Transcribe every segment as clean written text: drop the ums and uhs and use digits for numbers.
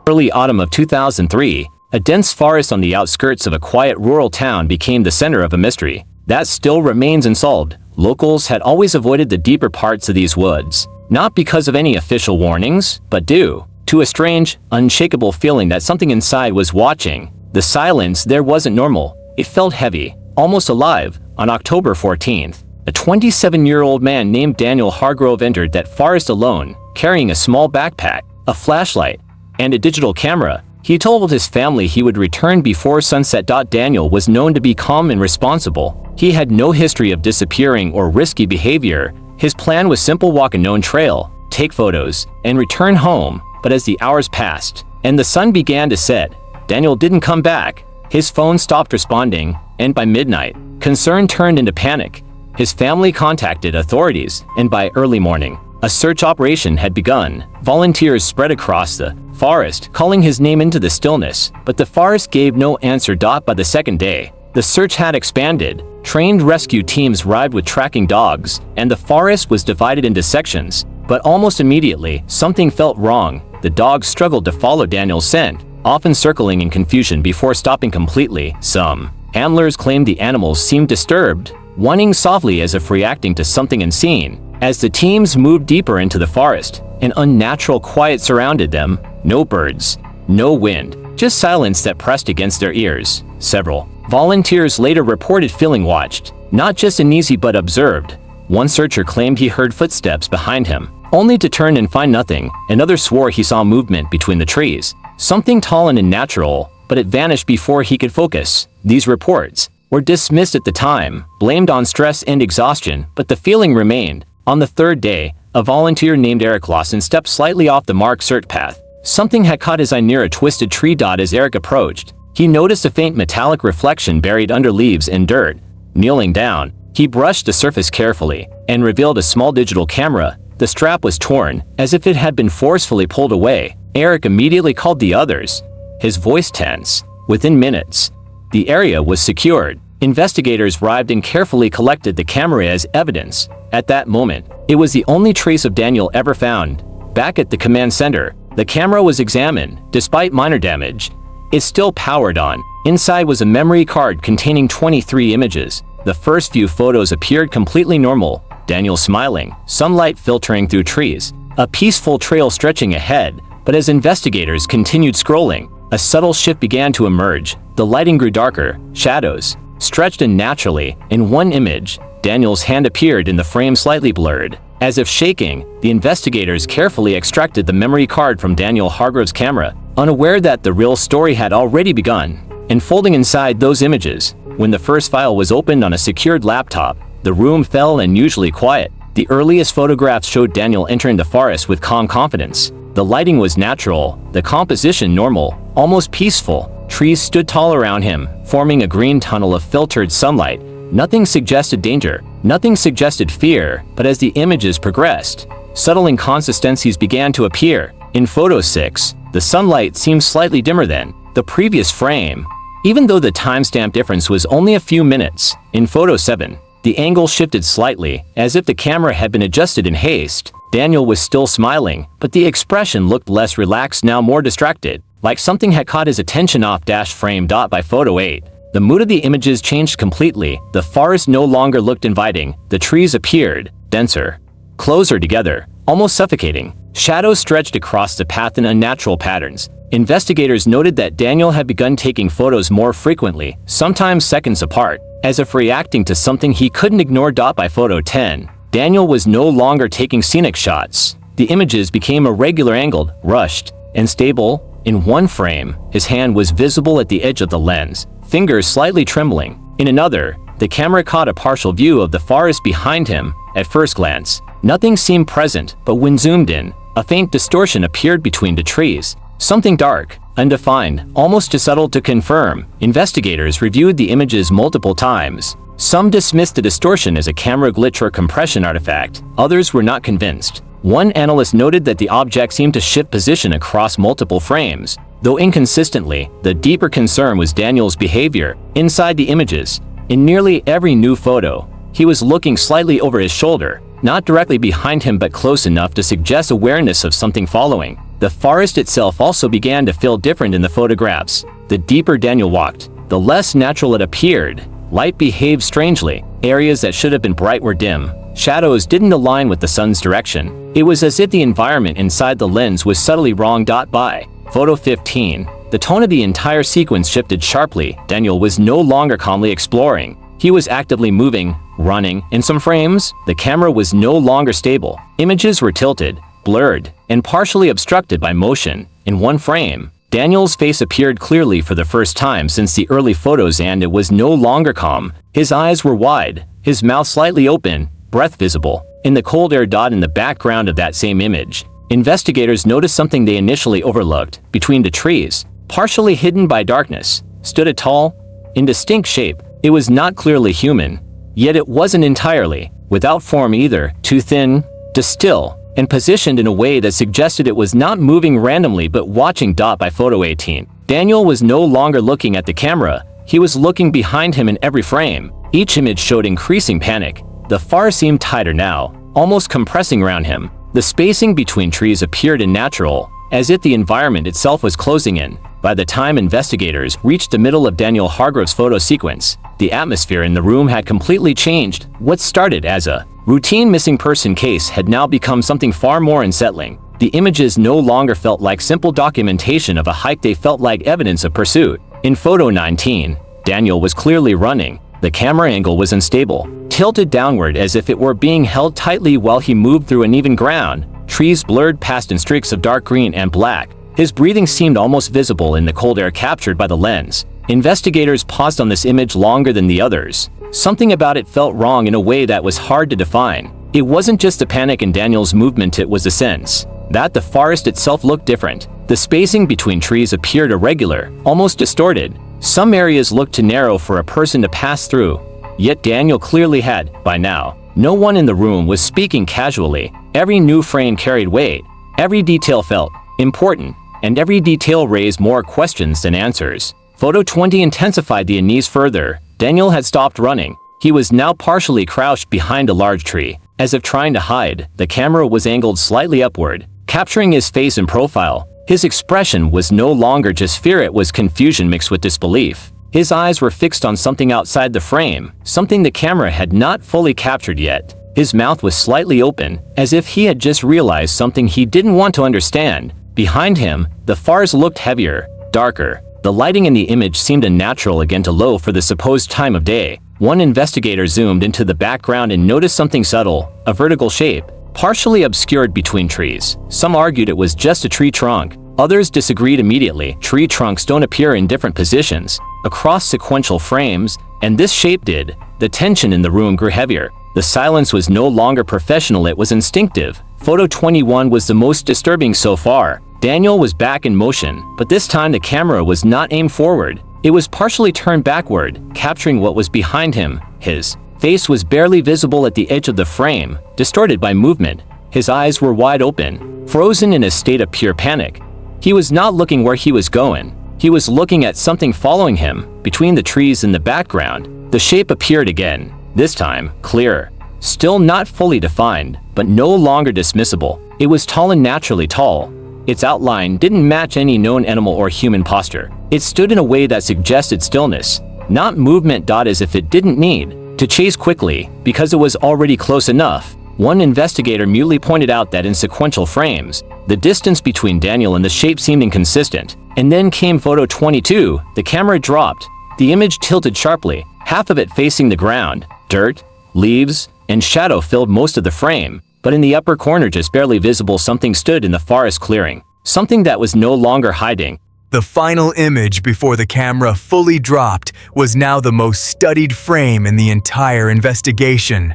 Early autumn of 2003, a dense forest on the outskirts of a quiet rural town became the center of a mystery that still remains unsolved. Locals had always avoided the deeper parts of these woods, not because of any official warnings, but due to a strange, unshakable feeling that something inside was watching. The silence there wasn't normal. It felt heavy, almost alive. On October 14th, a 27-year-old man named Daniel Hargrove entered that forest alone, carrying a small backpack, a flashlight, and a digital camera. He told his family he would return before sunset. Daniel was known to be calm and responsible. He had no history of disappearing or risky behavior. His plan was simple: walk a known trail, take photos, and return home. But as the hours passed and the sun began to set, Daniel didn't come back. His phone stopped responding, and by midnight, concern turned into panic. His family contacted authorities, and by early morning, a search operation had begun. Volunteers spread across the forest, calling his name into the stillness, but the forest gave no answer. By the second day, the search had expanded. Trained rescue teams arrived with tracking dogs, and the forest was divided into sections. But almost immediately, something felt wrong. The dogs struggled to follow Daniel's scent, often circling in confusion before stopping completely. Some handlers claimed the animals seemed disturbed, whining softly as if reacting to something unseen. As the teams moved deeper into the forest, an unnatural quiet surrounded them. No birds, no wind, just silence that pressed against their ears. Several volunteers later reported feeling watched, not just uneasy but observed. One searcher claimed he heard footsteps behind him, only to turn and find nothing. Another swore he saw movement between the trees, something tall and unnatural, but it vanished before he could focus. These reports were dismissed at the time, blamed on stress and exhaustion, but the feeling remained. On the third day, a volunteer named Eric Lawson stepped slightly off the marked search path. Something had caught his eye near a twisted tree. As Eric approached, he noticed a faint metallic reflection buried under leaves and dirt. Kneeling down, he brushed the surface carefully and revealed a small digital camera. The strap was torn, as if it had been forcefully pulled away. Eric immediately called the others, his voice tense. Within minutes, the area was secured. Investigators arrived and carefully collected the camera as evidence. At that moment, it was the only trace of Daniel ever found. Back at the command center, the camera was examined. Despite minor damage, it still powered on. Inside was a memory card containing 23 images. The first few photos appeared completely normal. Daniel smiling, sunlight filtering through trees, a peaceful trail stretching ahead. But as investigators continued scrolling, a subtle shift began to emerge. The lighting grew darker, shadows stretched unnaturally. In one image, Daniel's hand appeared in the frame, slightly blurred. As if shaking, the investigators carefully extracted the memory card from Daniel Hargrove's camera, unaware that the real story had already begun unfolding inside those images. When the first file was opened on a secured laptop, the room felt unusually quiet. The earliest photographs showed Daniel entering the forest with calm confidence. The lighting was natural, the composition normal, almost peaceful. Trees stood tall around him, forming a green tunnel of filtered sunlight. Nothing suggested danger, nothing suggested fear, but as the images progressed, subtle inconsistencies began to appear. In photo 6, the sunlight seemed slightly dimmer than the previous frame, even though the timestamp difference was only a few minutes. In photo 7, the angle shifted slightly, as if the camera had been adjusted in haste. Daniel was still smiling, but the expression looked less relaxed, now more distracted, like something had caught his attention off frame. By photo 8, the mood of the images changed completely. The forest no longer looked inviting. The trees appeared denser, closer together, almost suffocating. Shadows stretched across the path in unnatural patterns. Investigators noted that Daniel had begun taking photos more frequently, sometimes seconds apart, as if reacting to something he couldn't ignore. By photo 10, Daniel was no longer taking scenic shots. The images became irregular, angled, rushed, and stable. In one frame, his hand was visible at the edge of the lens, fingers slightly trembling. In another, the camera caught a partial view of the forest behind him. At first glance, nothing seemed present, but when zoomed in, a faint distortion appeared between the trees. Something dark, undefined, almost too subtle to confirm. Investigators reviewed the images multiple times. Some dismissed the distortion as a camera glitch or compression artifact. Others were not convinced. One analyst noted that the object seemed to shift position across multiple frames. Though inconsistently, the deeper concern was Daniel's behavior inside the images. In nearly every new photo, he was looking slightly over his shoulder, not directly behind him but close enough to suggest awareness of something following. The forest itself also began to feel different in the photographs. The deeper Daniel walked, the less natural it appeared. Light behaved strangely. Areas that should have been bright were dim. Shadows didn't align with the sun's direction. It was as if the environment inside the lens was subtly wrong. By Photo 15, the tone of the entire sequence shifted sharply. Daniel was no longer calmly exploring. He was actively moving, running. In some frames, the camera was no longer stable. Images were tilted, blurred, and partially obstructed by motion. In one frame, Daniel's face appeared clearly for the first time since the early photos, and it was no longer calm. His eyes were wide, his mouth slightly open, breath visible. In the cold air. In the background of that same image, investigators noticed something they initially overlooked. Between the trees, partially hidden by darkness, stood a tall, indistinct shape. It was not clearly human, yet it wasn't entirely without form either, too thin, too still, and positioned in a way that suggested it was not moving randomly but watching. By Photo 18, Daniel was no longer looking at the camera, he was looking behind him in every frame. Each image showed increasing panic. The forest seemed tighter now, almost compressing around him. The spacing between trees appeared unnatural, as if the environment itself was closing in. By the time investigators reached the middle of Daniel Hargrove's photo sequence, the atmosphere in the room had completely changed. What started as a routine missing person case had now become something far more unsettling. The images no longer felt like simple documentation of a hike, they felt like evidence of pursuit. In Photo 19, Daniel was clearly running. The camera angle was unstable, tilted downward as if it were being held tightly while he moved through uneven ground. Trees blurred past in streaks of dark green and black. His breathing seemed almost visible in the cold air captured by the lens. Investigators paused on this image longer than the others. Something about it felt wrong in a way that was hard to define. It wasn't just the panic in Daniel's movement, it was a sense that the forest itself looked different. The spacing between trees appeared irregular, almost distorted. Some areas looked too narrow for a person to pass through. Yet Daniel clearly had, by now. No one in the room was speaking casually. Every new frame carried weight. Every detail felt important, and every detail raised more questions than answers. Photo 20 intensified the unease further. Daniel had stopped running. He was now partially crouched behind a large tree, as if trying to hide. The camera was angled slightly upward, capturing his face in profile. His expression was no longer just fear, it was confusion mixed with disbelief. His eyes were fixed on something outside the frame, something the camera had not fully captured yet. His mouth was slightly open, as if he had just realized something he didn't want to understand. Behind him, the forest looked heavier, darker. The lighting in the image seemed unnatural, again too low for the supposed time of day. One investigator zoomed into the background and noticed something subtle, a vertical shape, partially obscured between trees. Some argued it was just a tree trunk. Others disagreed immediately. Tree trunks don't appear in different positions, across sequential frames, and this shape did. The tension in the room grew heavier. The silence was no longer professional, it was instinctive. Photo 21 was the most disturbing so far. Daniel was back in motion, but this time the camera was not aimed forward. It was partially turned backward, capturing what was behind him. His face was barely visible at the edge of the frame, distorted by movement. His eyes were wide open, frozen in a state of pure panic. He was not looking where he was going. He was looking at something following him. Between the trees in the background, the shape appeared again, this time clearer. Still not fully defined, but no longer dismissible. It was tall and naturally tall. Its outline didn't match any known animal or human posture. It stood in a way that suggested stillness, not movement. As if it didn't need to chase quickly, because it was already close enough. One investigator mutely pointed out that in sequential frames, the distance between Daniel and the shape seemed inconsistent. And then came Photo 22. The camera dropped. The image tilted sharply, half of it facing the ground. Dirt, leaves, and shadow filled most of the frame. But in the upper corner, just barely visible, something stood in the forest clearing. Something that was no longer hiding. The final image before the camera fully dropped was now the most studied frame in the entire investigation.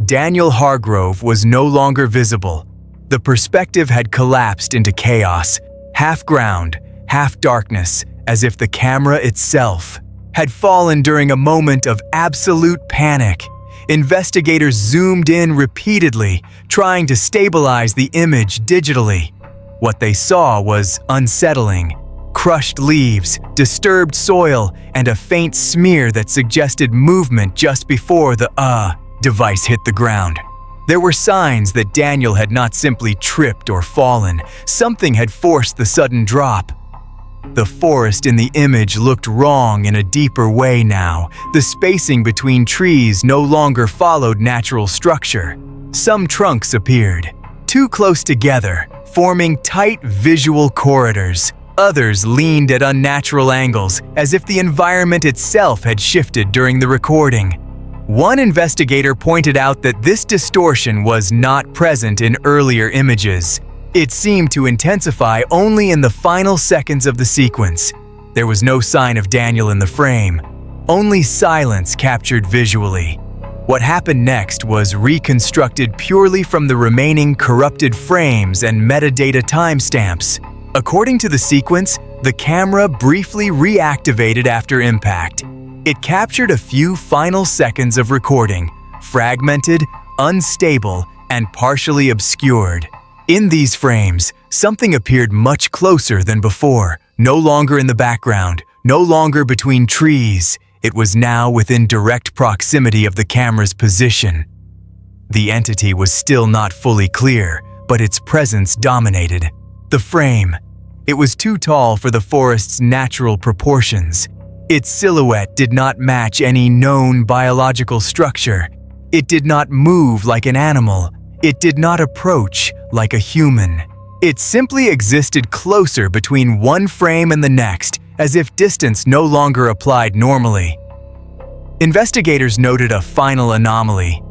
Daniel Hargrove was no longer visible. The perspective had collapsed into chaos, half ground, half darkness, as if the camera itself had fallen during a moment of absolute panic. Investigators zoomed in repeatedly, trying to stabilize the image digitally. What they saw was unsettling. Crushed leaves, disturbed soil, and a faint smear that suggested movement just before the device hit the ground. There were signs that Daniel had not simply tripped or fallen. Something had forced the sudden drop. The forest in the image looked wrong in a deeper way now. The spacing between trees no longer followed natural structure. Some trunks appeared, too close together, forming tight visual corridors. Others leaned at unnatural angles, as if the environment itself had shifted during the recording. One investigator pointed out that this distortion was not present in earlier images. It seemed to intensify only in the final seconds of the sequence. There was no sign of Daniel in the frame, only silence captured visually. What happened next was reconstructed purely from the remaining corrupted frames and metadata timestamps. According to the sequence, the camera briefly reactivated after impact. It captured a few final seconds of recording, fragmented, unstable, and partially obscured. In these frames, something appeared much closer than before, no longer in the background, no longer between trees. It was now within direct proximity of the camera's position. The entity was still not fully clear, but its presence dominated. The frame. It was too tall for the forest's natural proportions. Its silhouette did not match any known biological structure. It did not move like an animal. It did not approach like a human. It simply existed closer between one frame and the next, as if distance no longer applied normally. Investigators noted a final anomaly.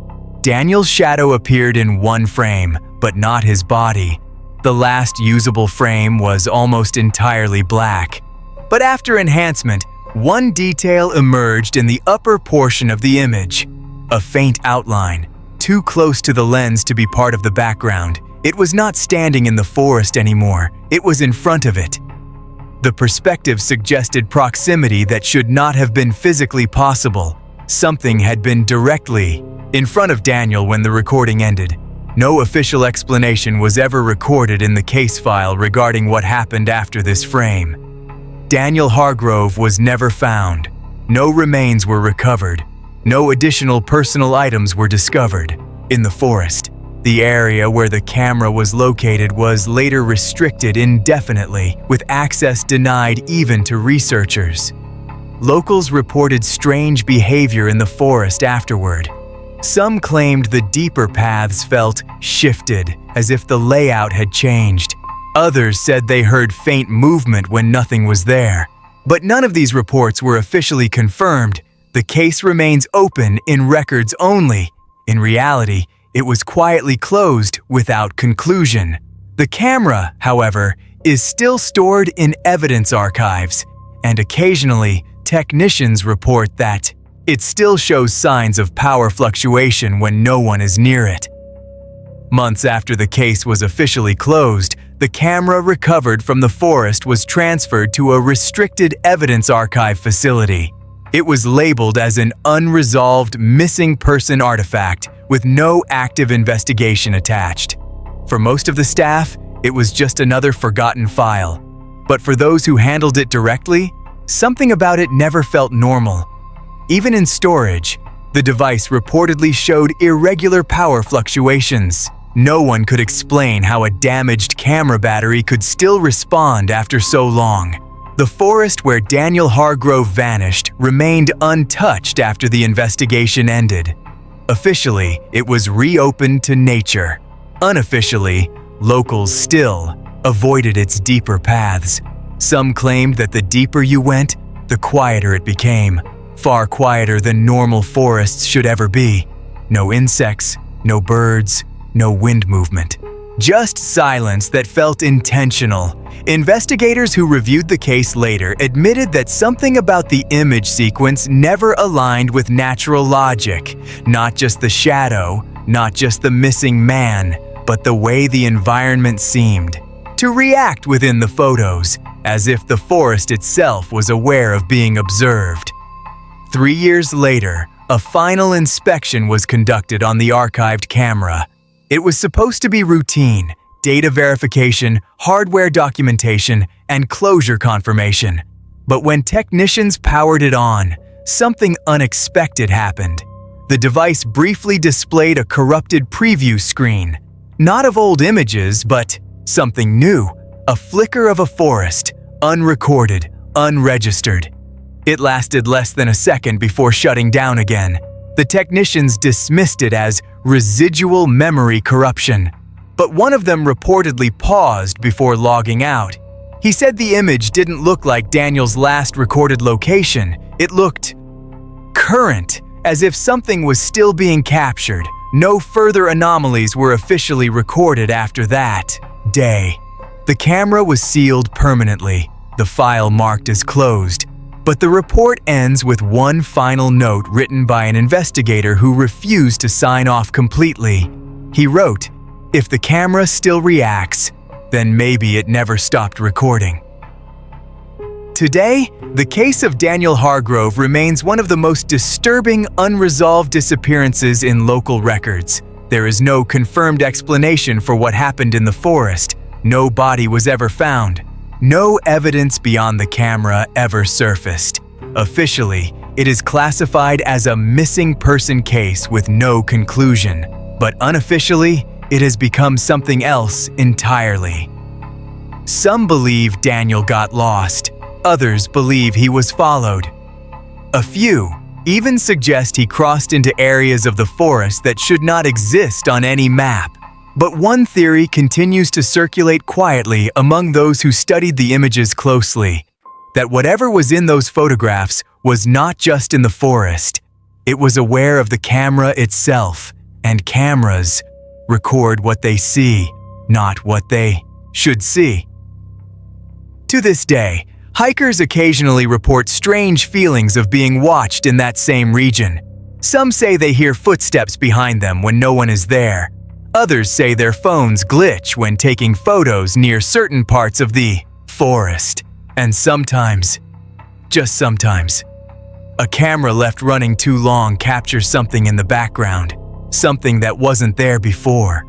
Daniel's shadow appeared in one frame, but not his body. The last usable frame was almost entirely black. But after enhancement, one detail emerged in the upper portion of the image. A faint outline, too close to the lens to be part of the background. It was not standing in the forest anymore, it was in front of it. The perspective suggested proximity that should not have been physically possible. Something had been directly in front of Daniel when the recording ended. No official explanation was ever recorded in the case file regarding what happened after this frame. Daniel Hargrove was never found. No remains were recovered. No additional personal items were discovered. In the forest, the area where the camera was located was later restricted indefinitely, with access denied even to researchers. Locals reported strange behavior in the forest afterward. Some claimed the deeper paths felt shifted, as if the layout had changed. Others said they heard faint movement when nothing was there. But none of these reports were officially confirmed. The case remains open in records only. In reality, it was quietly closed without conclusion. The camera, however, is still stored in evidence archives, and occasionally, technicians report that it still shows signs of power fluctuation when no one is near it. Months after the case was officially closed, the camera recovered from the forest was transferred to a restricted evidence archive facility. It was labeled as an unresolved missing person artifact with no active investigation attached. For most of the staff, it was just another forgotten file. But for those who handled it directly, something about it never felt normal. Even in storage, the device reportedly showed irregular power fluctuations. No one could explain how a damaged camera battery could still respond after so long. The forest where Daniel Hargrove vanished remained untouched after the investigation ended. Officially, it was reopened to nature. Unofficially, locals still avoided its deeper paths. Some claimed that the deeper you went, the quieter it became. Far quieter than normal forests should ever be. No insects, no birds, no wind movement. Just silence that felt intentional. Investigators who reviewed the case later admitted that something about the image sequence never aligned with natural logic. Not just the shadow, not just the missing man, but the way the environment seemed to react within the photos, as if the forest itself was aware of being observed. 3 years later, a final inspection was conducted on the archived camera. It was supposed to be routine, data verification, hardware documentation, and closure confirmation. But when technicians powered it on, something unexpected happened. The device briefly displayed a corrupted preview screen. Not of old images, but something new. A flicker of a forest, unrecorded, unregistered. It lasted less than a second before shutting down again. The technicians dismissed it as residual memory corruption. But one of them reportedly paused before logging out. He said the image didn't look like Daniel's last recorded location. It looked current, as if something was still being captured. No further anomalies were officially recorded after that day. The camera was sealed permanently, the file marked as closed. But the report ends with one final note written by an investigator who refused to sign off completely. He wrote, "If the camera still reacts, then maybe it never stopped recording." Today, the case of Daniel Hargrove remains one of the most disturbing unresolved disappearances in local records. There is no confirmed explanation for what happened in the forest. No body was ever found. No evidence beyond the camera ever surfaced. Officially, it is classified as a missing person case with no conclusion. But unofficially, it has become something else entirely. Some believe Daniel got lost. Others believe he was followed. A few even suggest he crossed into areas of the forest that should not exist on any map. But one theory continues to circulate quietly among those who studied the images closely, that whatever was in those photographs was not just in the forest. It was aware of the camera itself, and cameras record what they see, not what they should see. To this day, hikers occasionally report strange feelings of being watched in that same region. Some say they hear footsteps behind them when no one is there. Others say their phones glitch when taking photos near certain parts of the forest. And sometimes, just sometimes, a camera left running too long captures something in the background, something that wasn't there before.